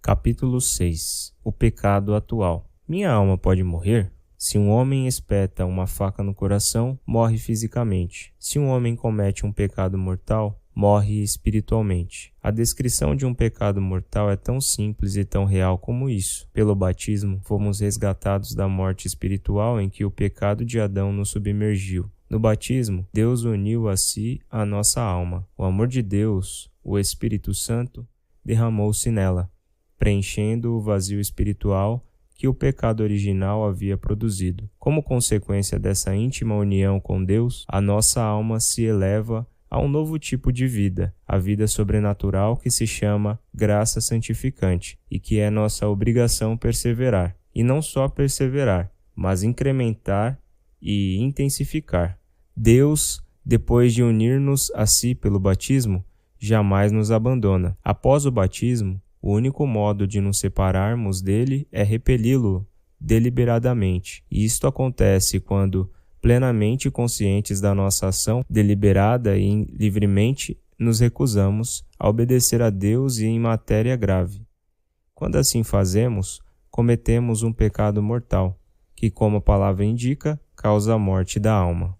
Capítulo 6. O pecado atual. Minha alma pode morrer? Se um homem espeta uma faca no coração, morre fisicamente. Se um homem comete um pecado mortal, morre espiritualmente. A descrição de um pecado mortal é tão simples e tão real como isso. Pelo batismo, fomos resgatados da morte espiritual em que o pecado de Adão nos submergiu. No batismo, Deus uniu a si a nossa alma. O amor de Deus, o Espírito Santo, derramou-se nela, preenchendo o vazio espiritual que o pecado original havia produzido. Como consequência dessa íntima união com Deus, a nossa alma se eleva a um novo tipo de vida, a vida sobrenatural que se chama graça santificante e que é nossa obrigação perseverar. E não só perseverar, mas incrementar e intensificar. Deus, depois de unir-nos a si pelo batismo, jamais nos abandona. Após o batismo, o único modo de nos separarmos dele é repeli-lo deliberadamente. E isto acontece quando, plenamente conscientes da nossa ação deliberada e livremente, nos recusamos a obedecer a Deus e em matéria grave. Quando assim fazemos, cometemos um pecado mortal, que, como a palavra indica, causa a morte da alma.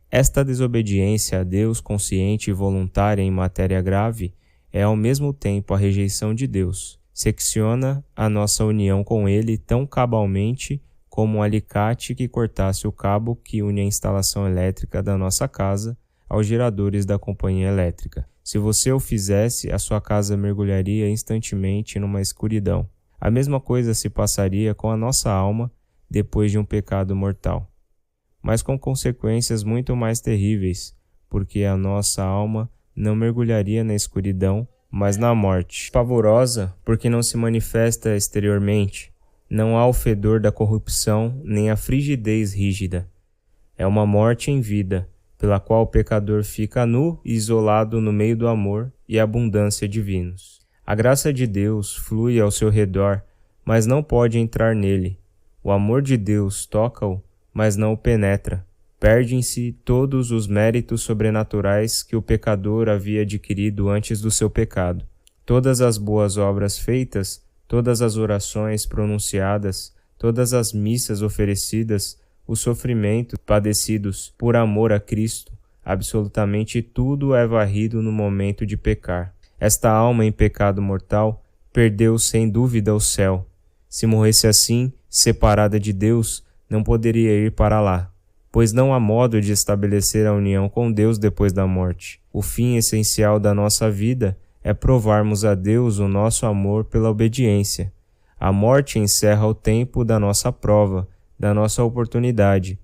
Esta desobediência a Deus consciente e voluntária em matéria grave é ao mesmo tempo a rejeição de Deus. Secciona a nossa união com Ele tão cabalmente como um alicate que cortasse o cabo que une a instalação elétrica da nossa casa aos geradores da companhia elétrica. Se você o fizesse, a sua casa mergulharia instantaneamente numa escuridão. A mesma coisa se passaria com a nossa alma depois de um pecado mortal, mas com consequências muito mais terríveis, porque a nossa alma não mergulharia na escuridão, mas na morte. Pavorosa, porque não se manifesta exteriormente. Não há o fedor da corrupção, nem a frigidez rígida. É uma morte em vida, pela qual o pecador fica nu e isolado no meio do amor e abundância divinos. A graça de Deus flui ao seu redor, mas não pode entrar nele. O amor de Deus toca-o, mas não o penetra. Perdem-se todos os méritos sobrenaturais que o pecador havia adquirido antes do seu pecado. Todas as boas obras feitas, todas as orações pronunciadas, todas as missas oferecidas, os sofrimentos padecidos por amor a Cristo, absolutamente tudo é varrido no momento de pecar. Esta alma em pecado mortal perdeu sem dúvida o céu. Se morresse assim, separada de Deus, não poderia ir para lá, pois não há modo de estabelecer a união com Deus depois da morte. O fim essencial da nossa vida é provarmos a Deus o nosso amor pela obediência. A morte encerra o tempo da nossa prova, da nossa oportunidade.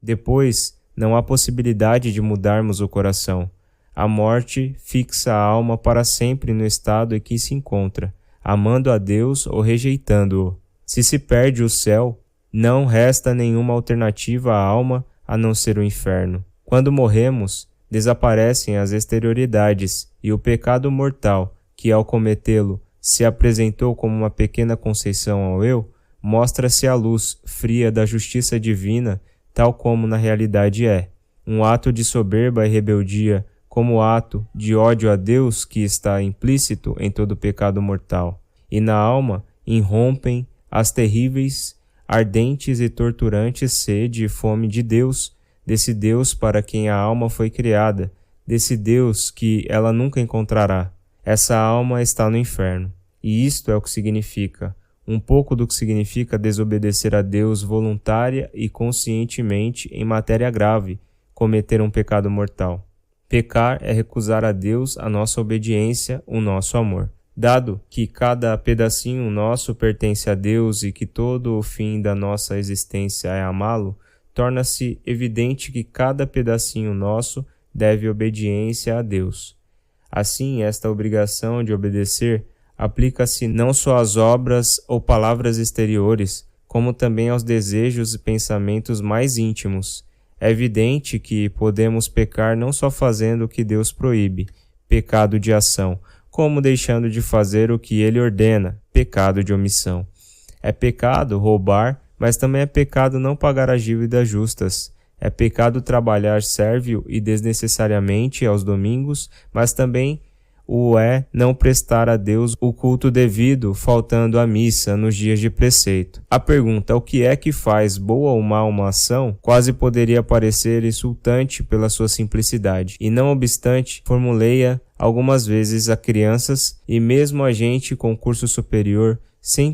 Depois, não há possibilidade de mudarmos o coração. A morte fixa a alma para sempre no estado em que se encontra, amando a Deus ou rejeitando-o. Se perde o céu, não resta nenhuma alternativa à alma a não ser o inferno. Quando morremos, desaparecem as exterioridades e o pecado mortal, que ao cometê-lo se apresentou como uma pequena conceição ao eu, mostra-se a luz fria da justiça divina, tal como na realidade é. Um ato de soberba e rebeldia, como ato de ódio a Deus que está implícito em todo pecado mortal. E na alma irrompem as terríveis, ardentes e torturantes sede e fome de Deus, desse Deus para quem a alma foi criada, desse Deus que ela nunca encontrará. Essa alma está no inferno. E isto é o que significa, um pouco do que significa desobedecer a Deus voluntária e conscientemente em matéria grave, cometer um pecado mortal. Pecar é recusar a Deus a nossa obediência, o nosso amor. Dado que cada pedacinho nosso pertence a Deus e que todo o fim da nossa existência é amá-lo, torna-se evidente que cada pedacinho nosso deve obediência a Deus. Assim, esta obrigação de obedecer aplica-se não só às obras ou palavras exteriores, como também aos desejos e pensamentos mais íntimos. É evidente que podemos pecar não só fazendo o que Deus proíbe, pecado de ação, como deixando de fazer o que ele ordena, pecado de omissão. É pecado roubar, mas também é pecado não pagar as dívidas justas. É pecado trabalhar sérvil e desnecessariamente aos domingos, mas também o é não prestar a Deus o culto devido, faltando à missa nos dias de preceito. A pergunta o que é que faz boa ou má uma ação quase poderia parecer insultante pela sua simplicidade, e não obstante, formulei-a algumas vezes a crianças e mesmo a gente com curso superior sem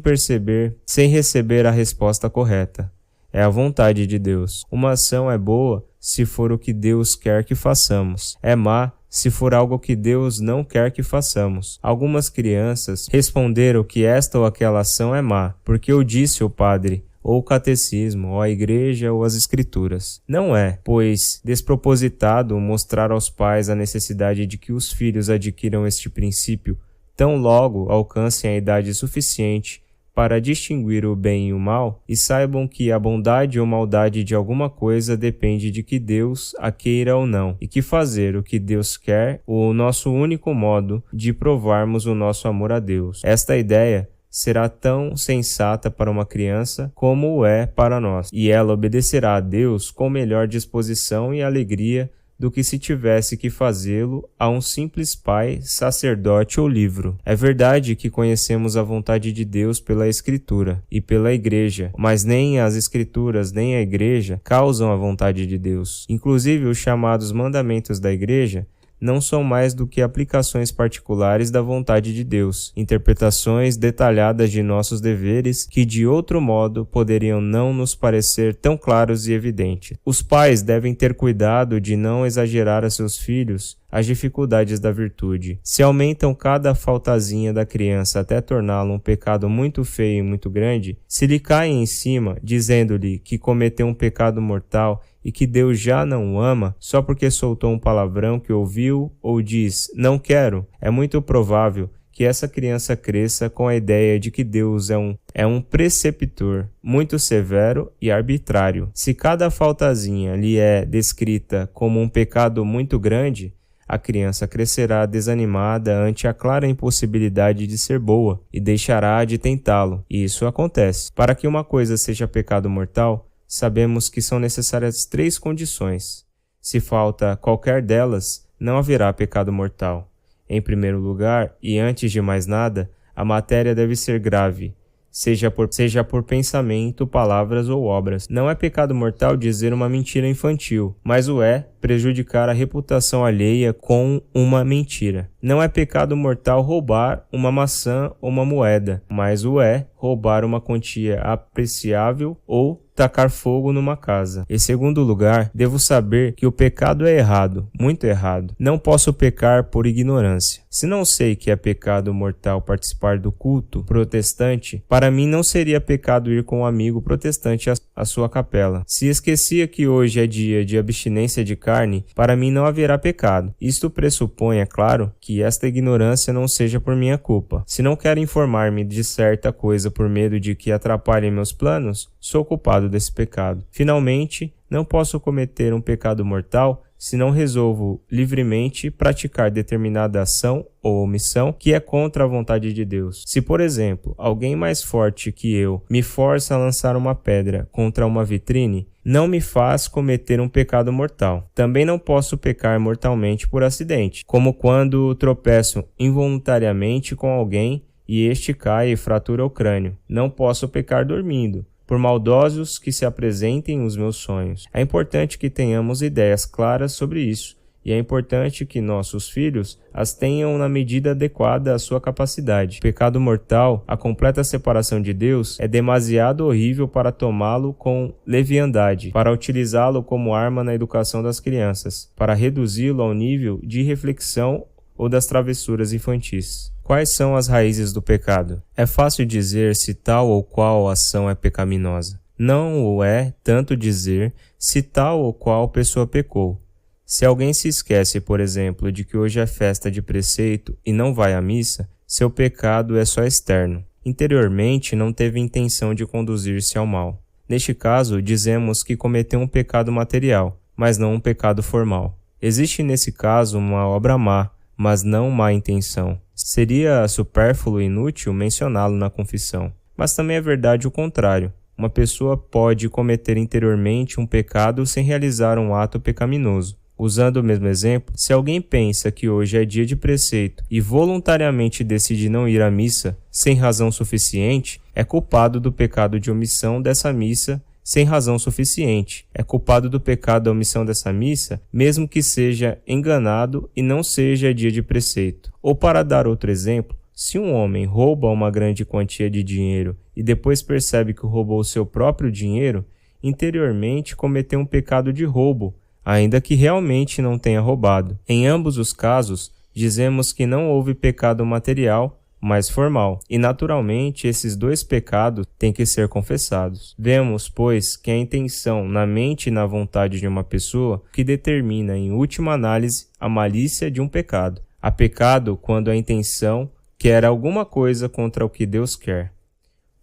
receber a resposta correta. É a vontade de Deus. Uma ação é boa se for o que Deus quer que façamos. É má se for algo que Deus não quer que façamos. Algumas crianças responderam que esta ou aquela ação é má, porque eu disse o padre, ou o catecismo, ou a igreja, ou as escrituras. Não é, pois, despropositado mostrar aos pais a necessidade de que os filhos adquiram este princípio, tão logo alcancem a idade suficiente para distinguir o bem e o mal, e saibam que a bondade ou maldade de alguma coisa depende de que Deus a queira ou não, e que fazer o que Deus quer o nosso único modo de provarmos o nosso amor a Deus. Esta ideia será tão sensata para uma criança como o é para nós, e ela obedecerá a Deus com melhor disposição e alegria do que se tivesse que fazê-lo a um simples pai, sacerdote ou livro. É verdade que conhecemos a vontade de Deus pela Escritura e pela Igreja, mas nem as Escrituras nem a Igreja causam a vontade de Deus. Inclusive, os chamados mandamentos da Igreja não são mais do que aplicações particulares da vontade de Deus, interpretações detalhadas de nossos deveres que de outro modo poderiam não nos parecer tão claros e evidentes. Os pais devem ter cuidado de não exagerar a seus filhos as dificuldades da virtude. Se aumentam cada faltazinha da criança até torná-lo um pecado muito feio e muito grande, se lhe caem em cima, dizendo-lhe que cometeu um pecado mortal e que Deus já não o ama, só porque soltou um palavrão que ouviu ou diz, não quero, é muito provável que essa criança cresça com a ideia de que Deus é um preceptor muito severo e arbitrário. Se cada faltazinha lhe é descrita como um pecado muito grande, a criança crescerá desanimada ante a clara impossibilidade de ser boa e deixará de tentá-lo. E isso acontece. Para que uma coisa seja pecado mortal, sabemos que são necessárias 3 condições. Se falta qualquer delas, não haverá pecado mortal. Em primeiro lugar, e antes de mais nada, a matéria deve ser grave, seja por pensamento, palavras ou obras. Não é pecado mortal dizer uma mentira infantil, mas o é prejudicar a reputação alheia com uma mentira. Não é pecado mortal roubar uma maçã ou uma moeda, mas o é roubar uma quantia apreciável ou tacar fogo numa casa. Em segundo lugar, devo saber que o pecado é errado, muito errado. Não posso pecar por ignorância. Se não sei que é pecado mortal participar do culto protestante, para mim não seria pecado ir com um amigo protestante à sua capela. Se esquecia que hoje é dia de abstinência de carne, para mim não haverá pecado. Isto pressupõe, é claro, que esta ignorância não seja por minha culpa. Se não quero informar-me de certa coisa por medo de que atrapalhem meus planos, sou culpado desse pecado. Finalmente, não posso cometer um pecado mortal se não resolvo livremente praticar determinada ação ou omissão que é contra a vontade de Deus. Se, por exemplo, alguém mais forte que eu me força a lançar uma pedra contra uma vitrine, não me faz cometer um pecado mortal. Também não posso pecar mortalmente por acidente, como quando tropeço involuntariamente com alguém e este cai e fratura o crânio. Não posso pecar dormindo, por maldosos que se apresentem os meus sonhos. É importante que tenhamos ideias claras sobre isso, e é importante que nossos filhos as tenham na medida adequada à sua capacidade. O pecado mortal, a completa separação de Deus, é demasiado horrível para tomá-lo com leviandade, para utilizá-lo como arma na educação das crianças, para reduzi-lo ao nível de reflexão ou das travessuras infantis. Quais são as raízes do pecado? É fácil dizer se tal ou qual ação é pecaminosa. Não o é tanto dizer se tal ou qual pessoa pecou. Se alguém se esquece, por exemplo, de que hoje é festa de preceito e não vai à missa, seu pecado é só externo. Interiormente não teve intenção de conduzir-se ao mal. Neste caso, dizemos que cometeu um pecado material, mas não um pecado formal. Existe nesse caso uma obra má, mas não má intenção. Seria supérfluo e inútil mencioná-lo na confissão. Mas também é verdade o contrário. Uma pessoa pode cometer interiormente um pecado sem realizar um ato pecaminoso. Usando o mesmo exemplo, se alguém pensa que hoje é dia de preceito e voluntariamente decide não ir à missa sem razão suficiente, é culpado do pecado de omissão dessa missa sem razão suficiente. É culpado do pecado da omissão dessa missa, mesmo que seja enganado e não seja dia de preceito. Ou para dar outro exemplo, se um homem rouba uma grande quantia de dinheiro e depois percebe que roubou o seu próprio dinheiro, interiormente cometeu um pecado de roubo, ainda que realmente não tenha roubado. Em ambos os casos, dizemos que não houve pecado material, mas formal, e naturalmente esses dois pecados têm que ser confessados. Vemos, pois, que a intenção na mente e na vontade de uma pessoa que determina, em última análise, a malícia de um pecado. Há pecado quando a intenção quer alguma coisa contra o que Deus quer.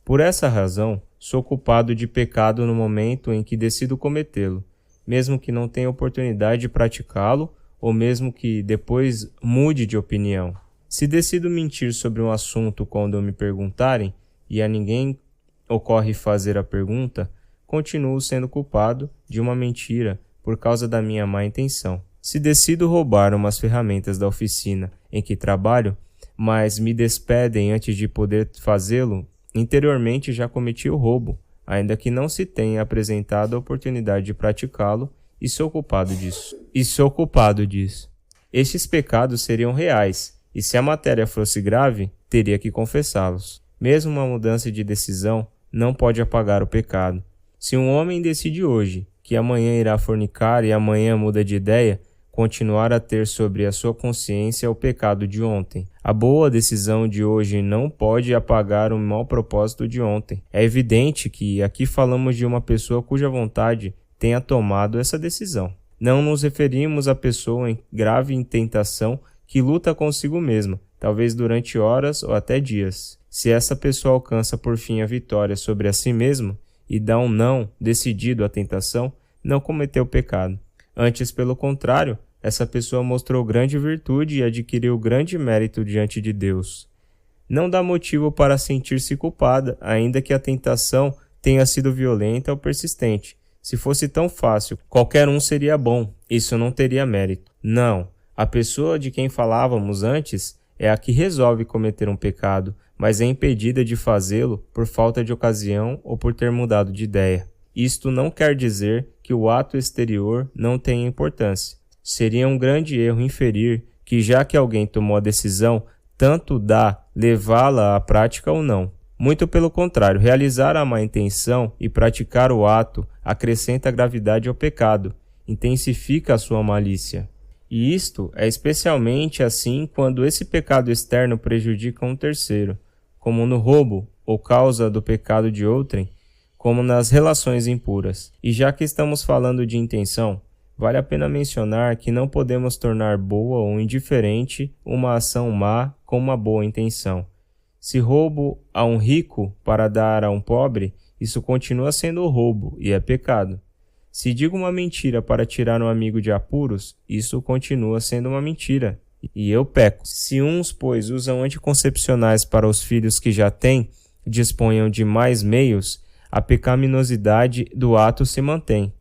Por essa razão, sou culpado de pecado no momento em que decido cometê-lo, mesmo que não tenha oportunidade de praticá-lo, ou mesmo que depois mude de opinião. Se decido mentir sobre um assunto quando me perguntarem, e a ninguém ocorre fazer a pergunta, continuo sendo culpado de uma mentira por causa da minha má intenção. Se decido roubar umas ferramentas da oficina em que trabalho, mas me despedem antes de poder fazê-lo, interiormente já cometi o roubo, ainda que não se tenha apresentado a oportunidade de praticá-lo, e sou culpado disso. Estes pecados seriam reais, e se a matéria fosse grave, teria que confessá-los. Mesmo uma mudança de decisão não pode apagar o pecado. Se um homem decide hoje que amanhã irá fornicar e amanhã muda de ideia, continuar a ter sobre a sua consciência o pecado de ontem. A boa decisão de hoje não pode apagar o mau propósito de ontem. É evidente que aqui falamos de uma pessoa cuja vontade tenha tomado essa decisão. Não nos referimos à pessoa em grave tentação que luta consigo mesma, talvez durante horas ou até dias. Se essa pessoa alcança por fim a vitória sobre a si mesma e dá um não decidido à tentação, não cometeu pecado. Antes, pelo contrário, essa pessoa mostrou grande virtude e adquiriu grande mérito diante de Deus. Não dá motivo para sentir-se culpada, ainda que a tentação tenha sido violenta ou persistente. Se fosse tão fácil, qualquer um seria bom. Isso não teria mérito. Não. A pessoa de quem falávamos antes é a que resolve cometer um pecado, mas é impedida de fazê-lo por falta de ocasião ou por ter mudado de ideia. Isto não quer dizer que o ato exterior não tenha importância. Seria um grande erro inferir que, já que alguém tomou a decisão, tanto dá levá-la à prática ou não. Muito pelo contrário, realizar a má intenção e praticar o ato acrescenta gravidade ao pecado, intensifica a sua malícia. E isto é especialmente assim quando esse pecado externo prejudica um terceiro, como no roubo ou causa do pecado de outrem, como nas relações impuras. E já que estamos falando de intenção, vale a pena mencionar que não podemos tornar boa ou indiferente uma ação má com uma boa intenção. Se roubo a um rico para dar a um pobre, isso continua sendo roubo e é pecado. Se digo uma mentira para tirar um amigo de apuros, isso continua sendo uma mentira, e eu peco. Se uns, pois, usam anticoncepcionais para os filhos que já têm, disponham de mais meios, a pecaminosidade do ato se mantém.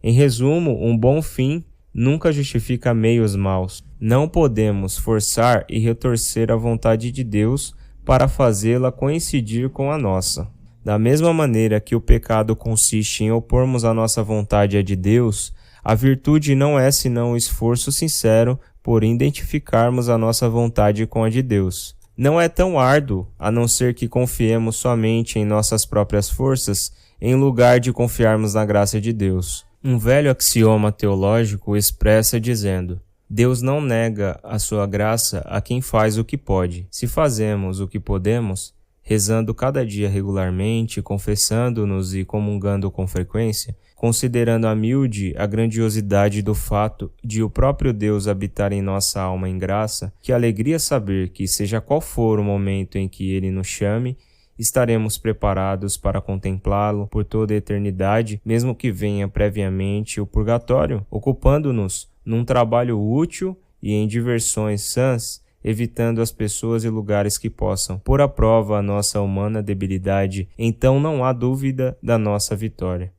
Em resumo, um bom fim nunca justifica meios maus. Não podemos forçar e retorcer a vontade de Deus para fazê-la coincidir com a nossa. Da mesma maneira que o pecado consiste em opormos a nossa vontade à de Deus, a virtude não é senão o esforço sincero por identificarmos a nossa vontade com a de Deus. Não é tão árduo, a não ser que confiemos somente em nossas próprias forças, em lugar de confiarmos na graça de Deus. Um velho axioma teológico o expressa dizendo: Deus não nega a sua graça a quem faz o que pode. Se fazemos o que podemos, rezando cada dia regularmente, confessando-nos e comungando com frequência, considerando humilde a grandiosidade do fato de o próprio Deus habitar em nossa alma em graça, que alegria saber que, seja qual for o momento em que Ele nos chame, estaremos preparados para contemplá-lo por toda a eternidade, mesmo que venha previamente o purgatório, ocupando-nos num trabalho útil e em diversões sãs, evitando as pessoas e lugares que possam pôr à prova a nossa humana debilidade, então não há dúvida da nossa vitória.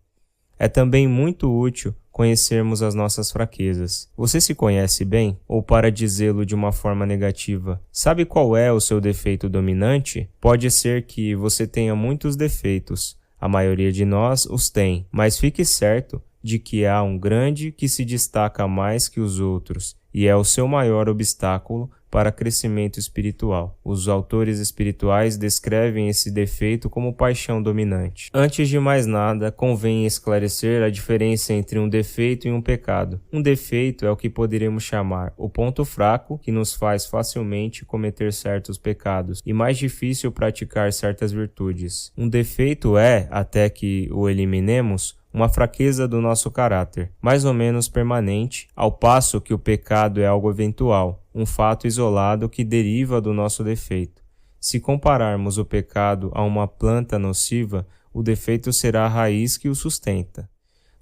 É também muito útil conhecermos as nossas fraquezas. Você se conhece bem? Ou, para dizê-lo de uma forma negativa, sabe qual é o seu defeito dominante? Pode ser que você tenha muitos defeitos. A maioria de nós os tem, mas fique certo de que há um grande que se destaca mais que os outros, e é o seu maior obstáculo para crescimento espiritual. Os autores espirituais descrevem esse defeito como paixão dominante. Antes de mais nada, convém esclarecer a diferença entre um defeito e um pecado. Um defeito é o que poderíamos chamar o ponto fraco que nos faz facilmente cometer certos pecados e mais difícil praticar certas virtudes. Um defeito é, até que o eliminemos, uma fraqueza do nosso caráter, mais ou menos permanente, ao passo que o pecado é algo eventual, um fato isolado que deriva do nosso defeito. Se compararmos o pecado a uma planta nociva, o defeito será a raiz que o sustenta.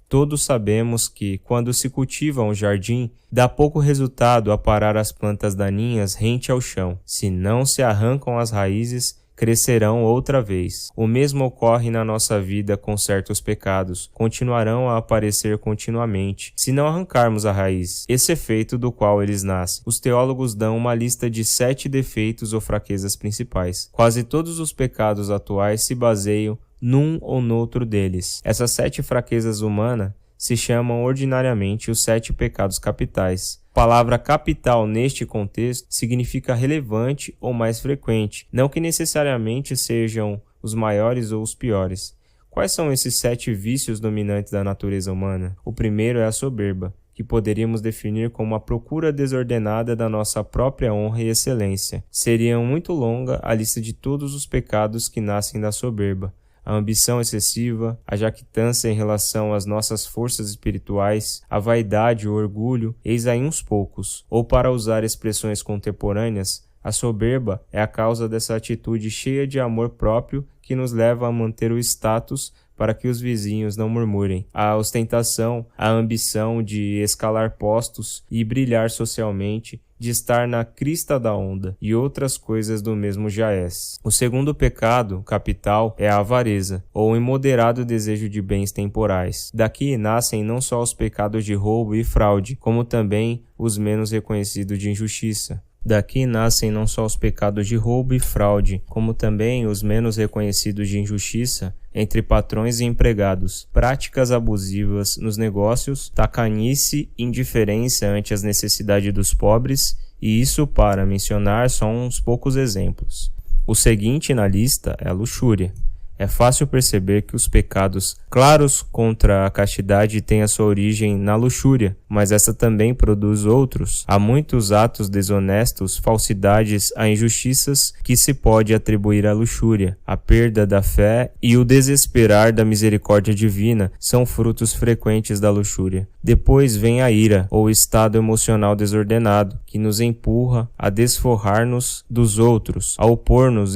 Todos sabemos que, quando se cultiva um jardim, dá pouco resultado aparar as plantas daninhas rente ao chão. Se não se arrancam as raízes, crescerão outra vez. O mesmo ocorre na nossa vida com certos pecados, continuarão a aparecer continuamente, se não arrancarmos a raiz, esse efeito do qual eles nascem. Os teólogos dão uma lista de 7 defeitos ou fraquezas principais. Quase todos os pecados atuais se baseiam num ou noutro deles. Essas 7 fraquezas humanas se chamam ordinariamente os 7 pecados capitais. A palavra capital neste contexto significa relevante ou mais frequente, não que necessariamente sejam os maiores ou os piores. Quais são esses 7 vícios dominantes da natureza humana? O primeiro é a soberba, que poderíamos definir como a procura desordenada da nossa própria honra e excelência. Seria muito longa a lista de todos os pecados que nascem da soberba. A ambição excessiva, a jactância em relação às nossas forças espirituais, a vaidade, o orgulho, eis aí uns poucos. Ou, para usar expressões contemporâneas, a soberba é a causa dessa atitude cheia de amor próprio que nos leva a manter o status para que os vizinhos não murmurem. A ostentação, a ambição de escalar postos e brilhar socialmente, de estar na crista da onda e outras coisas do mesmo jaez. O segundo pecado capital é a avareza, ou o imoderado desejo de bens temporais. Daqui nascem não só os pecados de roubo e fraude, como também os menos reconhecidos de injustiça. Daqui nascem não só os pecados de roubo e fraude, como também os menos reconhecidos de injustiça entre patrões e empregados, práticas abusivas nos negócios, tacanice, indiferença ante as necessidades dos pobres, e isso para mencionar só uns poucos exemplos. O seguinte na lista é a luxúria. É fácil perceber que os pecados claros contra a castidade têm a sua origem na luxúria, mas essa também produz outros. Há muitos atos desonestos, falsidades, a injustiças que se pode atribuir à luxúria. A perda da fé e o desesperar da misericórdia divina são frutos frequentes da luxúria. Depois vem a ira, ou estado emocional desordenado, que nos empurra a desforrar-nos dos outros, a opor-nos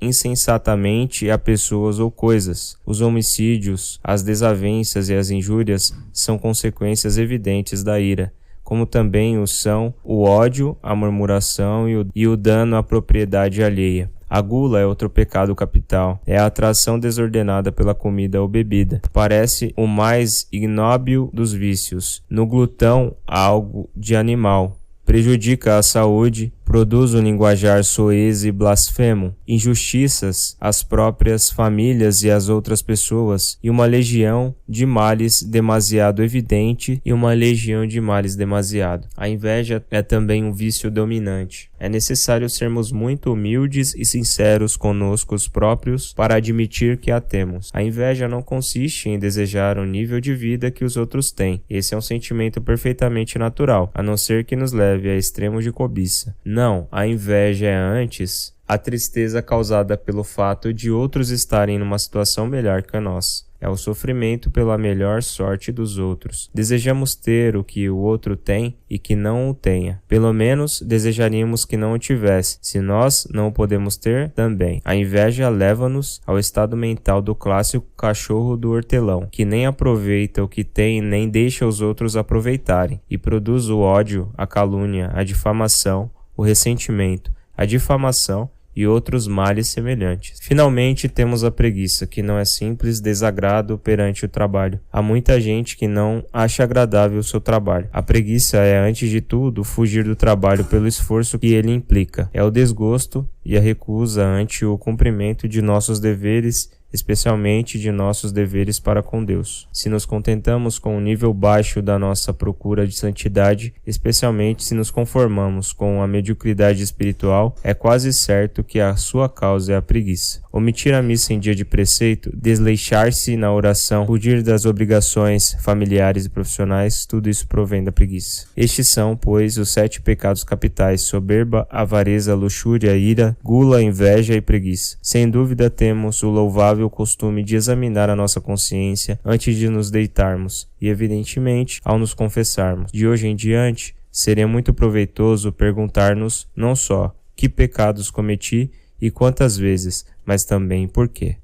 insensatamente a pessoas ou coisas. Os homicídios, as desavenças e as injúrias são consequências evidentes da ira, como também o são o ódio, a murmuração e o dano à propriedade alheia. A gula é outro pecado capital. É a atração desordenada pela comida ou bebida. Parece o mais ignóbil dos vícios. No glutão, algo de animal. Prejudica a saúde, produz um linguajar soez e blasfemo, injustiças às próprias famílias e às outras pessoas, e uma legião de males demasiado evidente e uma legião de males demasiado. A inveja é também um vício dominante. É necessário sermos muito humildes e sinceros conosco próprios para admitir que a temos. A inveja não consiste em desejar o nível de vida que os outros têm. Esse é um sentimento perfeitamente natural, a não ser que nos leve a extremos de cobiça. Não, a inveja é antes a tristeza causada pelo fato de outros estarem numa situação melhor que a nossa. É o sofrimento pela melhor sorte dos outros. Desejamos ter o que o outro tem e que não o tenha. Pelo menos desejaríamos que não o tivesse. Se nós não o podemos ter, também. A inveja leva-nos ao estado mental do clássico cachorro do hortelão, que nem aproveita o que tem nem deixa os outros aproveitarem, e produz o ódio, a calúnia, a difamação, o ressentimento, a difamação e outros males semelhantes. Finalmente, temos a preguiça, que não é simples desagrado perante o trabalho. Há muita gente que não acha agradável o seu trabalho. A preguiça é, antes de tudo, fugir do trabalho pelo esforço que ele implica. É o desgosto e a recusa ante o cumprimento de nossos deveres, especialmente de nossos deveres para com Deus. Se nos contentamos com o nível baixo da nossa procura de santidade, especialmente se nos conformamos com a mediocridade espiritual, é quase certo que a sua causa é a preguiça. Omitir a missa em dia de preceito, desleixar-se na oração, fugir das obrigações familiares e profissionais, tudo isso provém da preguiça. Estes são, pois, os 7 pecados capitais: soberba, avareza, luxúria, ira, gula, inveja e preguiça. Sem dúvida, temos o louvável o costume de examinar a nossa consciência antes de nos deitarmos e, evidentemente, ao nos confessarmos. De hoje em diante, seria muito proveitoso perguntar-nos não só que pecados cometi e quantas vezes, mas também por quê.